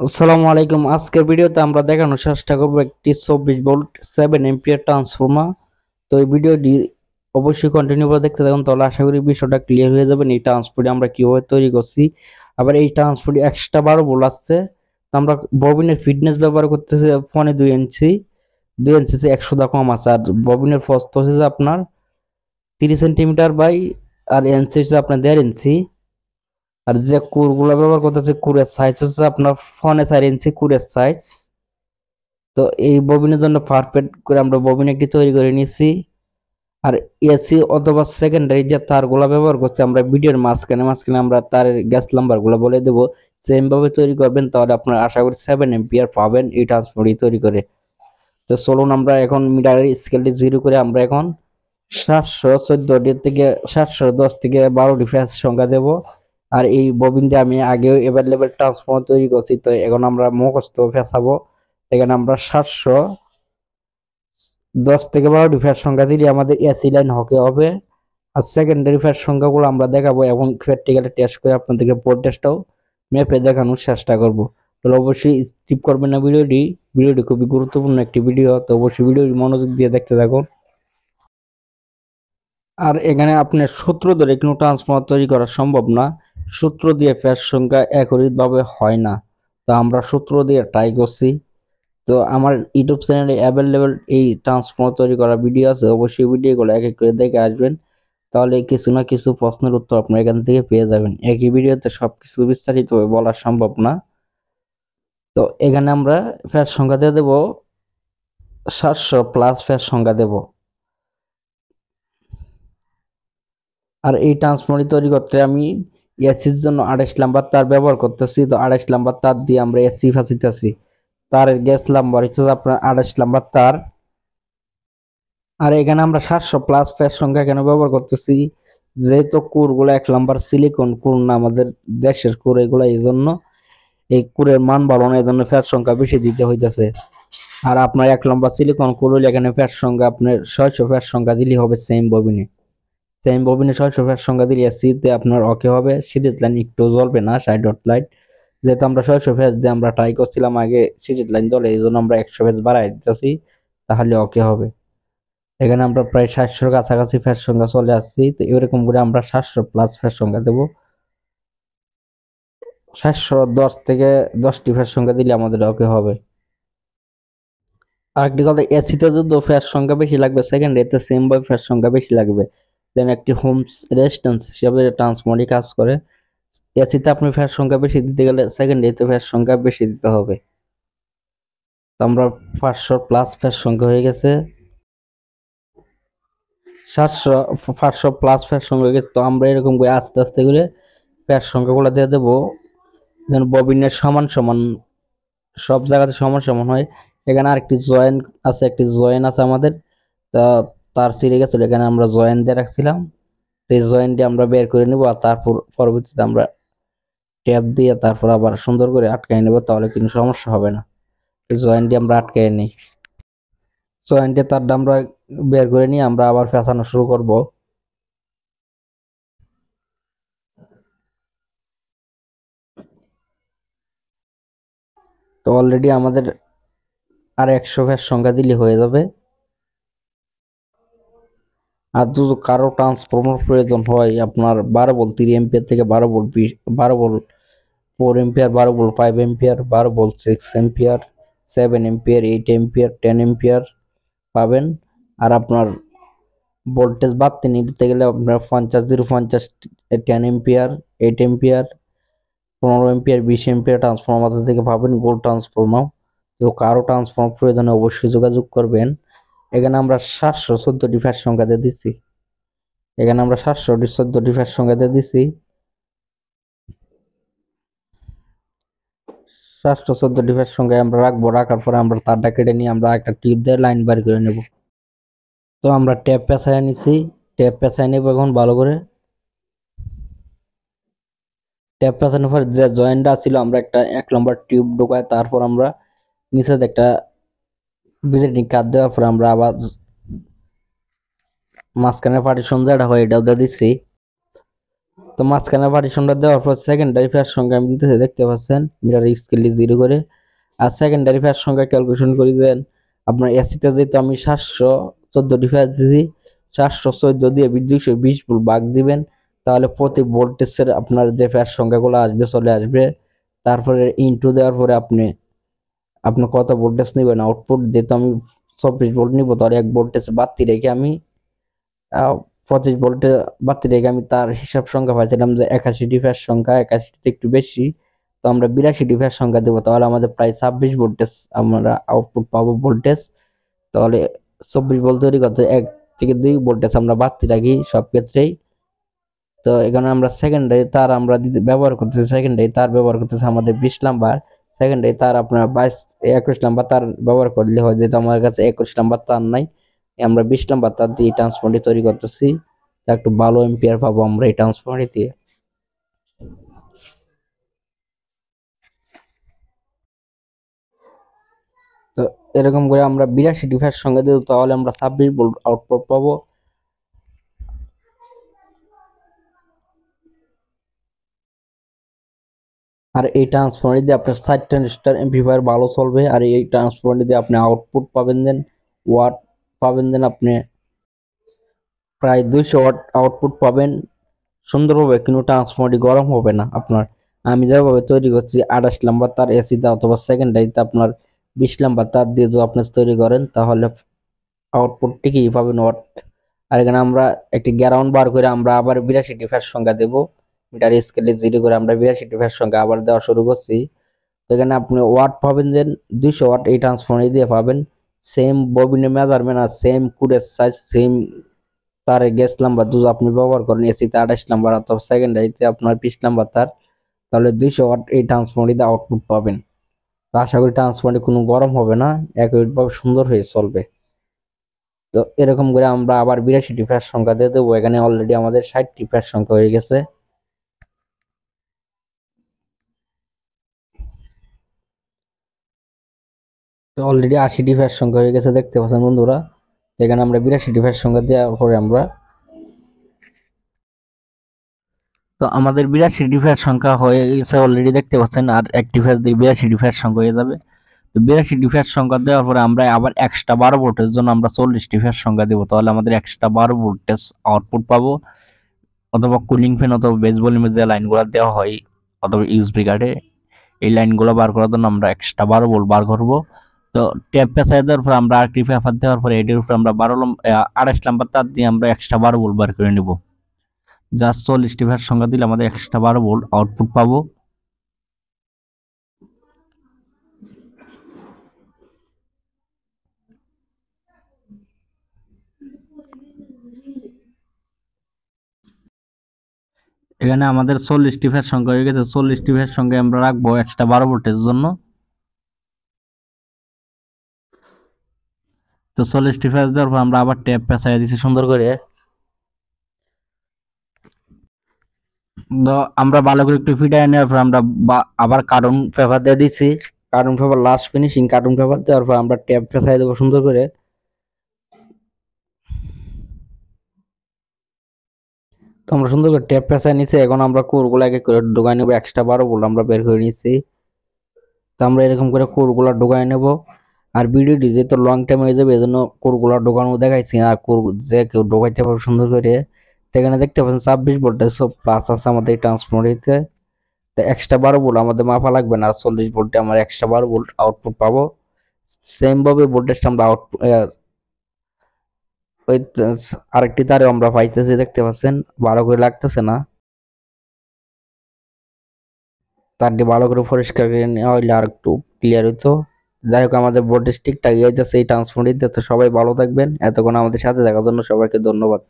আসসালামু আলাইকুম। আজকের ভিডিওতে আমরা দেখানোর চেষ্টা করব একটি 24 ভোল্ট 7 এম্পিয়ার ট্রান্সফরমার। তো এই ভিডিওটি অবশ্যই কন্টিনিউ করে দেখতে থাকুন, তাহলে আশা করি বিষয়টা ক্লিয়ার হয়ে যাবে। এই ট্রান্সফরমার আমরা কিভাবে তৈরি করছি, আবার এই ট্রান্সফরমার এক্সট্রা 12 ভোল্ট আসছে। তো আমরা ববিনের ফিটনেস ব্যবহার করতেছি ফোনে 2 ইঞ্চি 100 কম আছে। আর ববিনের ফস্ত হচ্ছে আপনার 30 সেন্টিমিটার বাই আর এনসি হচ্ছে আপনার 1.5 ইঞ্চি। আর যে কুরগুলো ব্যবহার করতেছে কুরের সাইজ হচ্ছে আপনার ফোনে 4 ইঞ্চি কুরের সাইজ। তো এই ববিনের জন্য পারফেক্ট করে আমরা ববিন একটি তৈরি করে নিয়েছি। আর এসি অথবা সেকেন্ডারি যে তারগুলো ব্যবহার করছি আমরা ভিডিওর মাঝখানে মাঝখানে আমরা তারের গ্যাস নাম্বারগুলো বলে দেবো। সেম ভাবে তৈরি করবেন, তাহলে আপনারা আশা করি 7 এম্পিয়ার পাবেন এই ট্রান্সফরমার তৈরি করে। তো চলুন আমরা এখন মিটারের স্কেলটি 0 করে আমরা এখন 714 থেকে 710 থেকে 12 ফেজ সংখ্যা দেব। আর এই ববিন দিয়ে আমি আগেও অ্যাভেলেবেল ট্রান্সফরমার তৈরি করছি, তো এখন আমরা মুখস্থ ফেসাবো। এখানে আমরা 710 থেকে 12 ফেজ সংখ্যা দিলে আমাদের এসি লাইন হবে। আর সেকেন্ডারি ফেজ সংখ্যাগুলো আমরা দেখাবো এবং প্র্যাকটিক্যালি টেস্ট করে আপনাদেরকে ভোল্টেজটাও মেপে দেখানোর চেষ্টা করব। তাহলে অবশ্যই স্কিপ করবেন না ভিডিওটি খুবই গুরুত্বপূর্ণ একটি ভিডিও, তো অবশ্যই ভিডিওটি মনোযোগ দিয়ে দেখতে থাকুন। আর এখানে আপনার সূত্র ধরে কোনো ট্রান্সফরমার তৈরি করা সম্ভব না, সূত্র দিয়ে ফেজ সংখ্যা একইভাবে হয় না। তো আমরা সূত্র দিয়ে ট্রাই করছি। তো আমার ইউটিউব চ্যানেলে অ্যাভেলেবেল এই ট্রান্সফরমার তৈরি করা ভিডিও আছে, অবশ্যই ভিডিওগুলো এক এক করে দেখে আসবেন, তাহলে কিছু না কিছু প্রশ্নের উত্তর আপনার এখান থেকে পেয়ে যাবেন। একই ভিডিওতে সবকিছু বিস্তারিতভাবে বলা সম্ভব না। তো এখানে আমরা ফেজ সংখ্যা দিয়ে দেবো 700 প্লাস ফেজ সংখ্যা দেব। আর এই ট্রান্সফরমার তৈরি করতে আমি এসির জন্য 28 নাম্বার তার ব্যবহার করতেছি। তো 28 নাম্বার তার দিয়ে আমরা এসি ফাঁসিতেছি। তারের গ্যাস নাম্বার হচ্ছে আপনার 28 নাম্বার তার। আর এখানে আমরা 700 প্লাস ফেজ সংখ্যা কেন ব্যবহার করতেছি, যেহেতু কুরগুলো 1 নাম্বার সিলিকন কুর না, আমাদের দেশের কুর এগুলো, এই জন্য এই কুরের মান ভালো না, এই জন্য ফেজ সংখ্যা বেশি দিতে হইতেছে। আর আপনার 1 নাম্বার সিলিকন কুর হইলে এখানে ফেজ সংখ্যা আপনার 600 ফেজ সংখ্যা দিলে হবে। সেম ববিনে 600 ফেজ সংখ্যা দিলে এসিতে আপনার ওকে হবে। সিরিজ লাইন একটু জ্বলবে না, সাইড ডট লাইট, যেহেতু আমরা 600 ফেজ দিয়ে আমরা ট্রাই করছিলাম আগে সিরিজ লাইন জ্বলে, এই জন্য আমরা 100 ফেজ বাড়াই দিতেছি, তাহলে ওকে হবে। এখানে আমরা প্রায় 700 কাছাকাছি ফেজ সংখ্যা চলে আসছি। তো এরকম করে আমরা 700 প্লাস ফেজ সংখ্যা দেবো। 710 থেকে 10টি ফেজ সংখ্যা দিলে আমাদের ওকে হবে। আরেকটি কথা, এসিতে যদি ফেজ সংখ্যা বেশি লাগবে, সেকেন্ড এতে সেম ভাবে ফেজ সংখ্যা বেশি লাগবে। দেন একটি হোম রেজিস্ট্যান্স হিসাবে ট্রান্সফরমারই কাজ করে। এসিতে আপনি ফেজ সংখ্যা বেশি দিতে গেলে সেকেন্ড এতে ফেজ সংখ্যা বেশি দিতে হবে। তো আমরা 500 প্লাস ফেজ সংখ্যা হয়ে গেছে, 500 প্লাস ফেজ সংখ্যা হয়ে গেছে। তো আমরা এরকম করে আস্তে আস্তে করে ফেজ সংখ্যাগুলো দিয়ে দেবো, যেন ববিনের সমান সমান সব জায়গাতে সমান সমান হয়। এখানে আরেকটি জয়েন আছে আমাদের, তা তার ছিঁড়ে গেছিল, এখানে আমরা জয়েন দিয়ে রাখছিলাম। তো এই জয়েন্টটি আমরা বের করে নেব, আর তারপর পরবর্তীতে আমরা ট্যাপ দিয়ে তারপর আবার সুন্দর করে আটকাই নেব, তাহলে কোনো সমস্যা হবে না। জয়েন্টটি আমরা আটকাই নিই। জয়েন্টে তারটা আমরা বের করে নিয়ে আমরা আবার পেঁচানো শুরু করব। তো অলরেডি আমাদের আর 100 ফেজ সংখ্যা দিলে হয়ে যাবে। আর যদি কারো ট্রান্সফরমার প্রয়োজন হয় আপনার 12 ভোল্ট 3 এম্পিয়ার থেকে 12 volt 12 volt 4 ampere, 12 volt 5 ampere, 12 volt 6 ampere, 7 ampere, 8 ampere, 10 ampere পাবেন। আর আপনার ভোল্টেজ বাড়তে নিতে গেলে আপনার 50 10 ampere, 8 ampere, 15 ampere, 20 ampere transformer থেকে পাবেন গোল্ড ট্রান্সফরমার। তো কারো ট্রান্সফরমার প্রয়োজনে অবশ্যই যোগাযোগ করবেন। এখানে আমরা 714টি ফেজ সংখ্যা দিয়ে দিচ্ছি। 714টি ফেজ সংখ্যায় আমরা রাখবো। রাখার পরে আমরা তারটা কেটে নিয়ে আমরা একটা টিপ দিয়ে লাইন বার করে নেব। তো আমরা ট্যাপ পেঁচায় নিছি, ট্যাপ পেঁচায় নেব এখন ভালো করে। ট্যাপ পেঁচানোর পর যে জয়েন্টটা ছিল আমরা একটা 1 নম্বর টিউব ঢোকায়, তারপর আমরা নিচে একটা ভিজিটিং কার্ড দেওয়ার পর আমরা আবার মাঝখানে পার্টিশন যেটা হয় এটাও দিয়ে দিচ্ছি। তো মাঝখানে পার্টিশনটা দেওয়ার পর সেকেন্ডারি ফ্যাস সংখ্যা আমি দিতেছি, দেখতে পাচ্ছেন মিটার স্কেলে 0 করে। আর সেকেন্ডারি ফ্যাস সংখ্যা ক্যালকুলেশন করে দেন আপনার এসিতে যেহেতু আমি 714 ফ্যাস দিয়েছি, 714 দিয়ে 220 ভোল্ট ভাগ দিবেন, তাহলে প্রতি ভোল্টেজের আপনার যে ফ্যাস সংখ্যাগুলো আসবে চলে আসবে। তারপরে ইনটু দেওয়ার পরে আপনি কত ভোল্টেজ নেবেন আউটপুট, যেহেতু আমি 24 ভোল্ট নিব, তাহলে 1 ভোল্টেজ বাড়তি রেখে আমি 25 ভোল্টে বাড়তি রেখে আমি তার হিসাব সংখ্যা পাইছিলাম যে 81টি ফ্যাস সংখ্যা, 81তে একটু বেশি, তো আমরা 82টি ফ্যাস সংখ্যা দেবো, তাহলে আমাদের প্রায় 26 ভোল্টেজ আমরা আউটপুট পাবো ভোল্টেজ। তাহলে 24 ভোল্ট তৈরি করতে 1 থেকে 2 ভোল্টেজ আমরা বাড়তি রাখি সব ক্ষেত্রেই। তো এখানে আমরা সেকেন্ডারি তার আমরা ব্যবহার করতেছি, সেকেন্ডারি তার ব্যবহার করতেছি আমাদের 20 নাম্বার, সেকেন্ডারি তার আপনার 21 নাম্বার তার ব্যবহার করলে হয়, যেহেতু আমার কাছে 21 নাম্বার তার নাই, আমরা 20 নাম্বার তার দিয়ে ট্রান্সফর্মারটি তৈরি করতেছি, একটু ভালো এম্পিয়ার পাবো আমরা এই ট্রান্সফর্মারটি দিয়ে। তো এরকম করে আমরা 82টি ফ্যাস সঙ্গে দেব, তাহলে আমরা 26 ভোল্ট আউটপুট পাবো। আর এই ট্রান্সফর্মার দিয়ে আপনার 60 ট্রানজিস্টর এমপ্লিফায়ার ভালো চলবে। আর এই ট্রান্সফর্মার দিয়ে আপনি আউটপুট পাবেন দেন, ওয়াট পাবেন দেন আপনি প্রায় 200 ওয়াট আউটপুট পাবেন সুন্দরভাবে, কিন্তু ট্রান্সফর্মারটি গরম হবে না আপনার। আমি যেভাবে তৈরি করছি 28 নাম্বার তার এসিতে অথবা সেকেন্ডারিতে আপনার 20 নাম্বার তার দিয়ে যদি আপনি তৈরি করেন, তাহলে আউটপুট ঠিকই পাবেন ওয়াট। আর এখানে আমরা একটি গ্রাউন্ড বার করে আমরা আবার 82টি ফ্যাস সংখ্যা দেবো, মিটার স্কেলে 0 করে আমরা 82টি ফ্যাস সংখ্যা আবার দেওয়া শুরু করছি। তো এখানে আপনি ওয়াট পাবেন দেন 200 ওয়াট এই ট্রান্সফর্মার দিয়ে পাবেন। সেম ববিনের মেজারমেন্ট আর সেম কুরের সাইজ, সেম তারের গ্যাস নাম্বার যদি আপনি ব্যবহার করেন এসিতে 28 নাম্বার অথবা সেকেন্ডারিতে আপনার 20 নাম্বার তার, তাহলে 200 ওয়াট এই ট্রান্সফর্মার দিয়ে আউটপুট পাবেন। তো আশা করি ট্রান্সফর্মারটি কোনো গরম হবে না, একইভাবে সুন্দর হয়ে চলবে। তো এরকম করে আমরা আবার 82টি ফ্যাস সংখ্যা দিয়ে দেবো। এখানে অলরেডি আমাদের 60টি ফ্যাস সংখ্যা হয়ে গেছে। তো অলরেডি 80টি ফ্যাস সংখ্যা হয়ে গেছে, দেখতে পাচ্ছেন বন্ধুরা। এখানে আমরা 82টি ফ্যাস সংখ্যা দেওয়ার পরে আমরা তো আমাদের 82টি ফ্যাস সংখ্যা হয়ে গেছে অলরেডি, দেখতে পাচ্ছেন। আর একটি ফ্যাস দিয়ে 82টি ফ্যাস সংখ্যা হয়ে যাবে। তো 82টি ফ্যাস সংখ্যা দেওয়ার পরে আমরা আবার এক্সট্রা 12 ভোল্টের জন্য আমরা 40টি ফ্যাস সংখ্যা দেবো, তাহলে আমাদের এক্সট্রা 12 ভোল্টেজ আউটপুট পাবো। অথবা কুলিং ফ্যান অথবা বেস ভলিউমের যে লাইনগুলো দেওয়া হয় অথবা ইউএসবি কার্ডে, এই লাইনগুলো বার করার জন্য আমরা এক্সট্রা 12 ভোল্ট বার করবো। তো ট্যাপ পেঁচাই দেওয়ার পর আমরা আরেকটি পেপার দেওয়ার পরে এটির উপরে আমরা 28 নাম্বার তার দিয়ে আমরা এক্সট্রা 12 ভোল্ট বার করে নেব। জাস্ট 40টি ফ্যাস সংখ্যা দিলে আমাদের এক্সট্রা 12 ভোল্ট আউটপুট পাবো। এখানে আমাদের 40টি ফ্যাস সংখ্যা হয়ে গেছে। 40টি ফ্যাস সংখ্যা আমরা রাখবো এক্সট্রা 12 ভোল্টের জন্য। তো 40টি ফ্যাস দেওয়ার পর আমরা আবার ট্যাপ পেঁচাই দিচ্ছি সুন্দর করে। তো আমরা ভালো করে একটু ফিটাই নেওয়ার পর আমরা আবার কার্টুন পেপার দিয়ে দিচ্ছি। Cartoon paper last finishing cartoon paper দেওয়ার পর আমরা ট্যাপ পেঁচাই দেবো সুন্দর করে। তো আমরা সুন্দর করে ট্যাপ পেঁচাই নিচ্ছি। এখন আমরা কোরগুলো আগে করে ঢোকাই নেবো, এক্সট্রা 12 ভোল্ট আমরা বের করে নিচ্ছি। তো আমরা এরকম করে কোরগুলো ঢোকাই নেব। আর ভিডিওটি যেহেতু লং টাইম হয়ে যাবে, এই জন্য কোরগুলো ঢোকানো দেখাইছি। আর কোর যে কেউ ঢোকাইতে পারবে সুন্দর করে। সেখানে দেখতে পাচ্ছেন 26 ভোল্টের সব প্লাস আছে আমাদের এই ট্রান্সফর্মারিতে। তো এক্সট্রা 12 ভোল্ট আমাদের মাপা লাগবে না, 40 ভোল্টে আমরা এক্সট্রা 12 ভোল্ট আউটপুট পাবো। সেম ভাবে ভোল্টেজটা আমরা ওই আরেকটি তারে আমরা পাইতেছি, দেখতে পাচ্ছেন ভালো করে লাগতেছে না, তারটি ভালো করে পরিষ্কার করে নেওয়া হইলে আর একটু ক্লিয়ার হইতো। যাই হোক, আমাদের ভোল্টেজ ঠিকঠাক যাইতেছে এই ট্রান্সফর্মার দিতে। তো সবাই ভালো থাকবেন, এতক্ষণ আমাদের সাথে থাকার জন্য সবাইকে ধন্যবাদ।